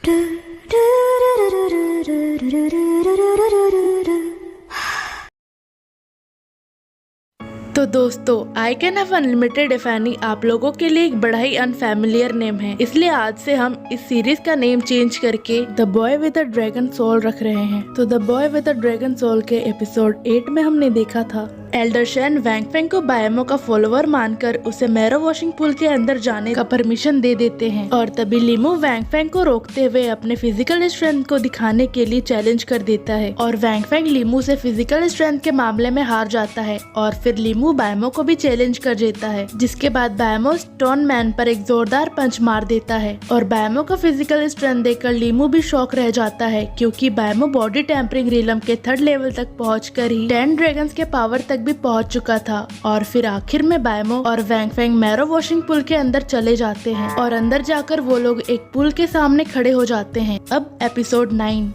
तो दोस्तों, I can have unlimited if any आप लोगों के लिए एक बड़ा ही अनफैमिलियर नेम है, इसलिए आज से हम इस सीरीज का नेम चेंज करके the boy with a dragon soul रख रहे हैं। तो the boy with a dragon soul के एपिसोड 8 में हमने देखा था एल्डर शेन वैंग फेंग को बायमो का फॉलोवर मानकर उसे मैरो वॉशिंग पूल के अंदर जाने का परमिशन दे देते हैं, और तभी लीमू वैंग फेंग को रोकते हुए अपने फिजिकल स्ट्रेंथ को दिखाने के लिए चैलेंज कर देता है, और वैंग फेंग लीमू से फिजिकल स्ट्रेंथ के मामले में हार जाता है, और फिर लीमू बायमो को भी चैलेंज कर देता है, जिसके बाद बायमो स्टोन मैन पर एक जोरदार पंच मार देता है, और बायमो का फिजिकल स्ट्रेंथ देखकर लीमू भी शॉक रह जाता है, क्योंकि बायमो बॉडी टेम्परिंग रिलम के 3rd लेवल तक पहुंचकर ही 10 ड्रैगन्स के पावर तक भी पहुंच चुका था। और फिर आखिर में बायमो और वैंग फेंग मैरो वॉशिंग पूल के अंदर चले जाते हैं, और अंदर जाकर वो लोग एक पूल के सामने खड़े हो जाते हैं। अब एपिसोड 9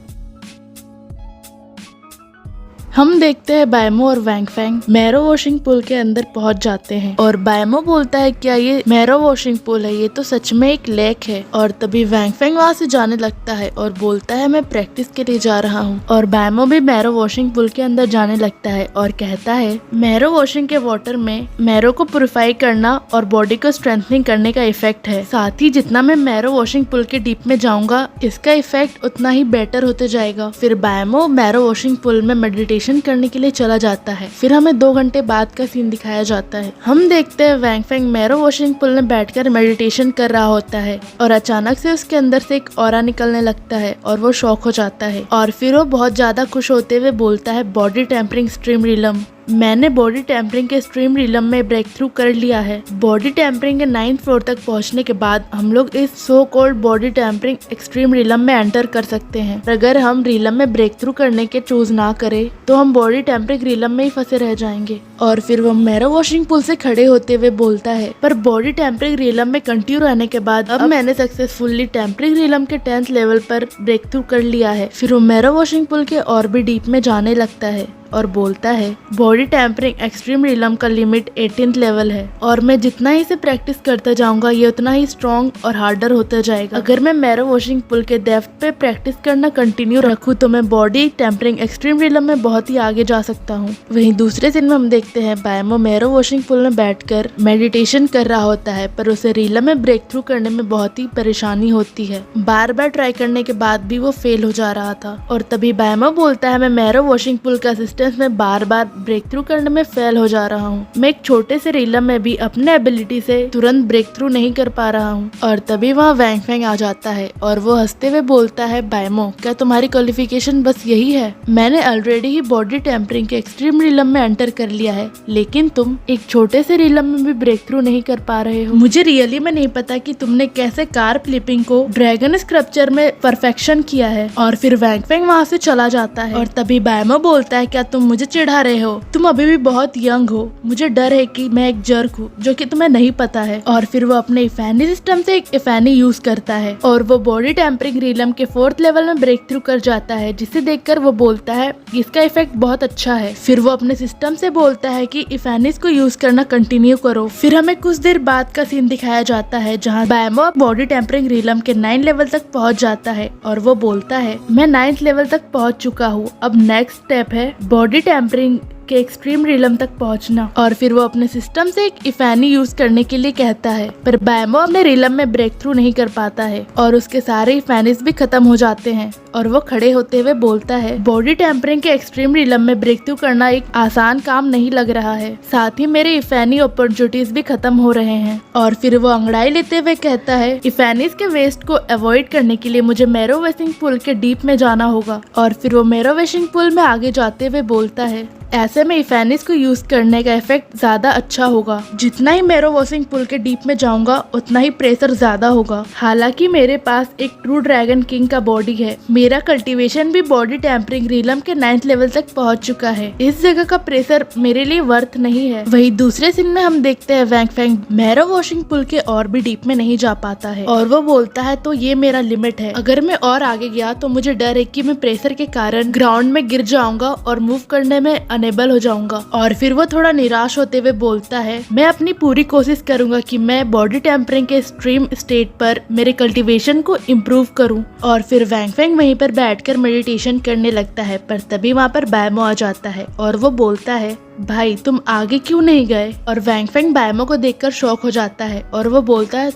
हम देखते हैं बायमो और वैंग फेंग मैरो वॉशिंग पूल के अंदर पहुंच जाते हैं, और बायमो बोलता है क्या ये मैरो वॉशिंग पूल है, ये तो सच में एक लेक है। और तभी वैंग फेंग वहाँ से जाने लगता है और बोलता है मैं प्रैक्टिस के लिए जा रहा हूँ, और बायमो भी मैरो वॉशिंग पूल के अंदर जाने लगता है और कहता है मैरो वॉशिंग के वाटर में मैरो को प्यूरिफाई करना और बॉडी को स्ट्रेंथनिंग करने का इफेक्ट है। साथ ही जितना मैं मैरो वॉशिंग पूल के डीप में जाऊंगा इसका इफेक्ट उतना ही बेटर होते जाएगा। फिर बायमो मैरो वॉशिंग पूल में मेडिटेशन करने के लिए चला जाता है। फिर हमें 2 घंटे बाद का सीन दिखाया जाता है। हम देखते हैं वैंग फेंग मैरो वॉशिंग पूल में बैठकर मेडिटेशन कर रहा होता है, और अचानक से उसके अंदर से एक ऑरा निकलने लगता है और वो शॉक हो जाता है, और फिर वो बहुत ज्यादा खुश होते हुए बोलता है बॉडी टेम्परिंग स्ट्रीम रिलम, मैंने बॉडी टेम्परिंग के स्ट्रीम रिलम में ब्रेक थ्रू कर लिया है। बॉडी टेम्परिंग के 9th फ्लोर तक पहुंचने के बाद हम लोग इस so called body tempering extreme realm में एंटर कर सकते हैं। अगर हम रिलम में ब्रेक थ्रू करने के चूज ना करें तो हम बॉडी टेम्परिंग रिलम में ही फंसे रह जाएंगे। और फिर वो मैरो वॉशिंग पूल से खड़े होते हुए बोलता है पर बॉडी टेम्परिंग रिलम में कंटिन्यू रहने के बाद अब मैंने सक्सेसफुली टेम्परिंग रिलम के 10th लेवल पर ब्रेक थ्रू कर लिया है। फिर वो मैरो वॉशिंग पूल के और भी डीप में जाने लगता है और बोलता है बॉडी टेम्परिंग एक्सट्रीम रिलम का लिमिट 18th लेवल है, और मैं जितना ही इसे प्रैक्टिस करता जाऊंगा ये उतना ही स्ट्रॉन्ग और हार्डर होता जाएगा। अगर मैं मैरो वॉशिंग पूल के डेप्थ पे प्रैक्टिस करना कंटिन्यू रखूं तो मैं बॉडी टेम्परिंग एक्सट्रीम रिलम में बहुत ही आगे जा सकता हूँ। वहीं दूसरे दिन में हम देखते हैं बायमो मैरो वॉशिंग पूल में बैठकर मेडिटेशन कर रहा होता है, पर उसे रिलम में ब्रेक थ्रू करने में बहुत ही परेशानी होती है। बार बार ट्राई करने के बाद भी वो फेल हो जा रहा था, और तभी बायमो बोलता है मैं मैरो वॉशिंग पूल का में बार बार ब्रेक थ्रू करने में फेल हो जा रहा हूँ। मैं एक छोटे से रिलम में भी अपने एबिलिटी से तुरंत ब्रेक थ्रू नहीं कर पा रहा हूँ। और तभी वहाँ वैंग फेंग आ जाता है और वो हंसते हुए बोलता है बायमो क्या तुम्हारी क्वालिफिकेशन बस यही है? मैंने ऑलरेडी ही बॉडी टेम्परिंग के एक्सट्रीम रिलम में एंटर कर लिया है, लेकिन तुम एक छोटे से रिलम में भी ब्रेक थ्रू नहीं कर पा रहे हो। मुझे रियली में नहीं पता कि तुमने कैसे कार फ्लिपिंग को ड्रैगन स्क्रप्चर में परफेक्शन किया है। और फिर वैंग फेंग वहाँ से चला जाता है, और तभी बायमो बोलता है क्या तुम मुझे चिढ़ा रहे हो? तुम अभी भी बहुत यंग हो, मुझे डर है कि मैं एक जर्क हूँ जो कि तुम्हें नहीं पता है। और फिर वो अपने इफेनी सिस्टम से एक इफेनी यूज करता है, और वो बॉडी टेम्परिंग रिलम के 4th लेवल में ब्रेक थ्रू कर जाता है, जिसे देखकर वो बोलता है इसका इफेक्ट बहुत अच्छा है। फिर वो अपने सिस्टम से बोलता है कि इफेनिस को यूज करना कंटिन्यू करो। फिर हमें कुछ देर बाद का सीन दिखाया जाता है जहाँ बायमो बॉडी टेम्परिंग रिलम के 9 लेवल तक पहुँच जाता है, और वो बोलता है मैं 9th लेवल तक पहुँच चुका हूँ, अब नेक्स्ट स्टेप है बॉडी टेम्परिंग के एक्सट्रीम रिलम तक पहुंचना। और फिर वो अपने सिस्टम से एक इफेनी यूज करने के लिए कहता है, पर बायमो अपने रिलम में ब्रेक थ्रू नहीं कर पाता है, और उसके सारे इफेनिस भी खत्म हो जाते हैं। और वो खड़े होते हुए बोलता है बॉडी टेम्परिंग के एक्सट्रीम रिलम में ब्रेक थ्रू करना एक आसान काम नहीं लग रहा है, साथ ही मेरे इफेनी अपॉर्चुनिटीज भी खत्म हो रहे हैं। और फिर वो अंगड़ाई लेते हुए कहता है इफेनिस के वेस्ट को अवॉइड करने के लिए मुझे मैरो वॉशिंग पूल के डीप में जाना होगा। और फिर वो मैरो वॉशिंग पूल में आगे जाते हुए बोलता है ऐसे में इफेनिस को यूज करने का इफेक्ट ज्यादा अच्छा होगा। जितना ही मैरो वॉशिंग पूल के डीप में जाऊंगा उतना ही प्रेशर ज्यादा होगा। हालांकि मेरे पास एक ट्रू ड्रैगन किंग का बॉडी है, मेरा कल्टीवेशन भी बॉडी टेम्परिंग रिलम के 9th लेवल तक पहुंच चुका है, इस जगह का प्रेशर मेरे लिए वर्थ नहीं है। वही दूसरे सीन में हम देखते हैं वैंग फेंग मैरो वॉशिंग पूल के और भी डीप में नहीं जा पाता है, और वो बोलता है तो ये मेरा लिमिट है, अगर मैं और आगे गया तो मुझे डर है कि मैं प्रेशर के कारण ग्राउंड में गिर जाऊंगा और मूव करने में अनेबल हो जाऊंगा। और फिर वो थोड़ा निराश होते हुए बोलता है, मैं अपनी पूरी कोशिश करूंगा कि मैं बॉडी टेम्परिंग के एक्सट्रीम स्टेट पर मेरे कल्टीवेशन को इम्प्रूव करूं। और फिर वैंग फैंग वहीं पर बैठकर मेडिटेशन करने लगता है, पर तभी वहाँ पर बैमो आ जाता है और वो बोलता है, भाई तुम आगे क्यों नहीं गए। और वैंग फैंग बैमो को देखकर शॉक हो जाता है और वो बोलता है,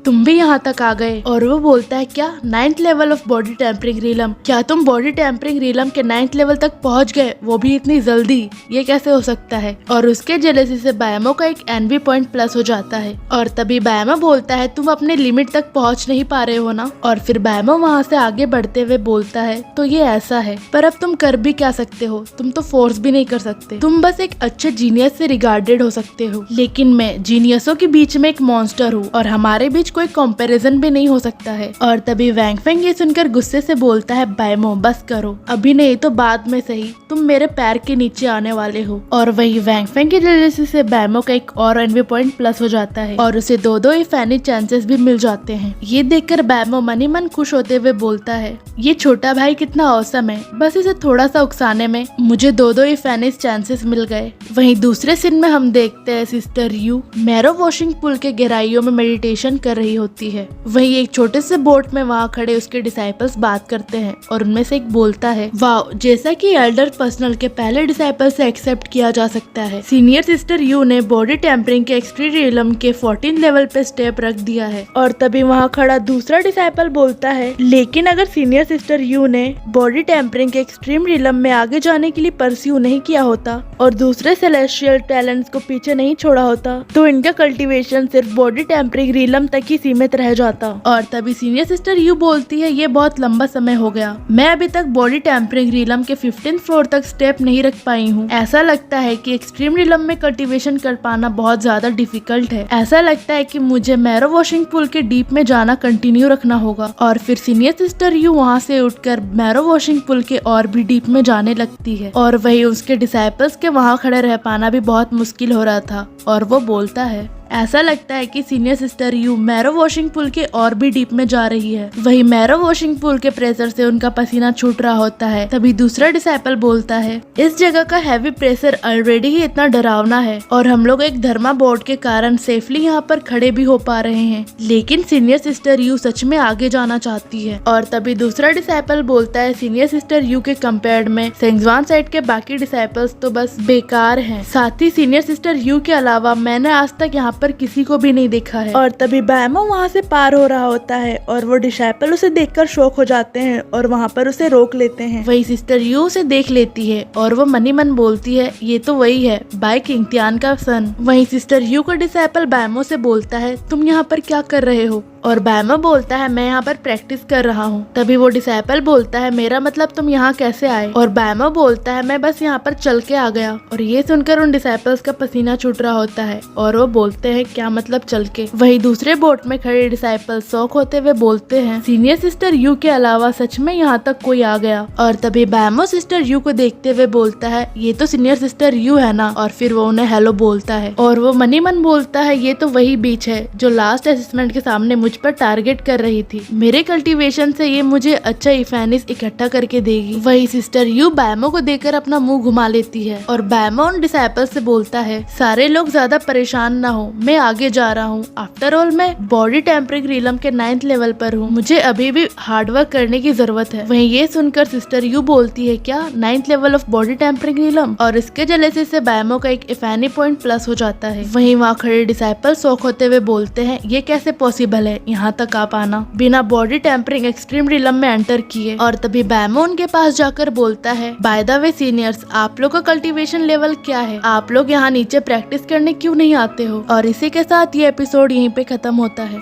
तुम भी यहाँ तक आ गए। और वो बोलता है, क्या 9th level of body tempering realm, क्या तुम बॉडी टेम्परिंग रीलम के 9th लेवल तक पहुँच गए, वो भी इतनी जल्दी, ये कैसे हो सकता है। और उसके जेलसी से बैमो का एक एनवी पॉइंट प्लस हो जाता है। और तभी बैमो बोलता है, तुम अपने लिमिट तक पहुँच नहीं पा रहे हो ना। और फिर बैमो वहाँ से आगे बढ़ते हुए बोलता है, तो ये ऐसा है, पर अब तुम कर भी क्या सकते हो, तुम तो फोर्स भी नहीं कर सकते, तुम बस एक अच्छे जीनियस से रिगार्डेड हो सकते हो, लेकिन मैं जीनियसों के बीच में एक मॉन्स्टर हूँ और हमारे बीच कोई कंपैरिजन भी नहीं हो सकता है। और तभी वैंग फैंग ये सुनकर गुस्से से बोलता है, बैमो बस करो, अभी नहीं तो बाद में सही, तुम मेरे पैर के नीचे आने वाले हो। और वही वैंग फैंग की जेलसी से बैमो का एक और एनवी पॉइंट प्लस हो जाता है और उसे दो इफेनी चांसेस भी मिल जाते हैं। ये देखकर बैमो मन ही मन खुश होते हुए बोलता है, ये छोटा भाई कितना औसम है, बस इसे थोड़ा सा उकसाने में मुझे दो इफेनी चांसेस मिल गए। वहीं दूसरे सीन में हम देखते हैं sister you marrow washing pool के गहराइयों में मेडिटेशन कर रही होती है। वहीं एक छोटे से बोट में वहाँ खड़े उसके डिसाइपल्स बात करते हैं और उनमें से एक बोलता है, वाओ, जैसा कि एल्डर पर्सनल के पहले डिसाइपल से एक्सेप्ट किया जा सकता है, सीनियर सिस्टर यू ने बॉडी टेम्परिंग के एक्सट्रीम रियलम के 14 लेवल पे स्टेप रख दिया है। और तभी वहाँ खड़ा दूसरा डिसाइपल बोलता है, लेकिन अगर सीनियर सिस्टर यू ने बॉडी टेम्परिंग के एक्सट्रीम रियलम में आगे जाने के लिए परस्यू नहीं किया होता और दूसरे सेलेस्टियल टैलेंट्स को पीछे नहीं छोड़ा होता, तो इनका कल्टीवेशन सिर्फ बॉडी टेम्परिंग रियलम तक ही सीमित रह जाता। और तभी सीनियर सिस्टर यू बोलती है, ये बहुत लंबा समय हो गया, मैं अभी तक बॉडी टेम्परिंग रियलम के 15th फ्लोर तक स्टेप नहीं रख पाई हूँ। ऐसा लगता है कि एक्सट्रीम रियलम में कल्टीवेशन कर पाना बहुत ज्यादा डिफिकल्ट है। ऐसा लगता है कि मुझे मैरो वॉशिंग पूल के डीप में जाना कंटिन्यू रखना होगा। और फिर सीनियर सिस्टर यू वहाँ से उठकर मैरो वॉशिंग पूल के और भी डीप में जाने लगती है और वही उसके डिसाइपल्स के वहाँ खड़े रह पाना भी बहुत मुश्किल हो रहा था। और वो बोलता है, ऐसा लगता है कि senior sister you marrow washing pool के और भी डीप में जा रही है। वही मैरो वॉशिंग पूल के प्रेशर से उनका पसीना छूट रहा होता है। तभी दूसरा डिसाइपल बोलता है, इस जगह का हैवी प्रेशर ऑलरेडी ही इतना डरावना है और हम लोग एक धर्मा बोर्ड के कारण सेफली यहाँ पर खड़े भी हो पा रहे हैं, लेकिन सीनियर सिस्टर यू सच में आगे जाना चाहती है। और तभी दूसरा डिसाइपल बोलता है, सीनियर सिस्टर यू के कंपेयर में सेंगवान साइड के बाकी डिसाइपल्स तो बस बेकार हैं। साथ ही सीनियर सिस्टर यू के अलावा मैंने आज तक यहाँ पर किसी को भी नहीं देखा है। और तभी बैमो वहाँ से पार हो रहा होता है और वो डिसाइपल उसे देखकर शॉक हो जाते हैं और वहाँ पर उसे रोक लेते हैं। वही सिस्टर यू उसे देख लेती है और वो मनी मन बोलती है, ये तो वही है, बाई किंगतियान का सन। वही सिस्टर यू का डिसाइपल बैमो से बोलता है, तुम यहाँ पर क्या कर रहे हो। और बैमो बोलता है, मैं यहाँ पर प्रैक्टिस कर रहा हूँ। तभी वो डिसाइपल बोलता है, मेरा मतलब तुम यहाँ कैसे आए। और बैमो बोलता है, मैं बस यहाँ पर चल के आ गया। और ये सुनकर उन डिसाइपल्स का पसीना छूट रहा होता है और वो बोलते हैं, क्या मतलब चल के। वही दूसरे बोट में खड़े डिसाइपल शॉक होते हुए बोलते हैं, सीनियर सिस्टर यू के अलावा सच में यहाँ तक कोई आ गया। और तभी बैमो सिस्टर यू को देखते हुए बोलता है, ये तो सीनियर सिस्टर यू है ना। और फिर वो उन्हें हेलो बोलता है और वो मनी मन बोलता है, ये तो वही बीच है जो लास्ट असेसमेंट के सामने मुझ पर टारगेट कर रही थी। मेरे कल्टीवेशन से ये मुझे अच्छा इफेनिस इकट्ठा करके देगी। वही सिस्टर यू बैमो को देखकर अपना मुंह घुमा लेती है और बैमो उन डिसाइपल से बोलता है, सारे लोग ज्यादा परेशान ना हो, मैं आगे जा रहा हूँ। आफ्टर ऑल मैं बॉडी टेम्परिंग रियलम के 9th लेवल पर हूँ, मुझे अभी भी हार्डवर्क करने की जरूरत है। वहीं ये सुनकर सिस्टर यू बोलती है, क्या 9th level of body tempering realm. और इसके जेलसी से बैमो का एक इफेनी पॉइंट प्लस हो जाता है। वहीं वहाँ खड़े डिसाइपल शॉक होते हुए बोलते हैं, ये कैसे पॉसिबल है, यहाँ तक आ पाना बिना बॉडी टेम्परिंग एक्सट्रीम रियलम में एंटर किए। और तभी बैमो उनके पास जाकर बोलता है, बाय द वे सीनियर्स, आप लोग का कल्टीवेशन लेवल क्या है, आप लोग यहाँ नीचे प्रैक्टिस करने क्यों नहीं आते हो। और इसी के साथ ये एपिसोड यहीं पे खत्म होता है।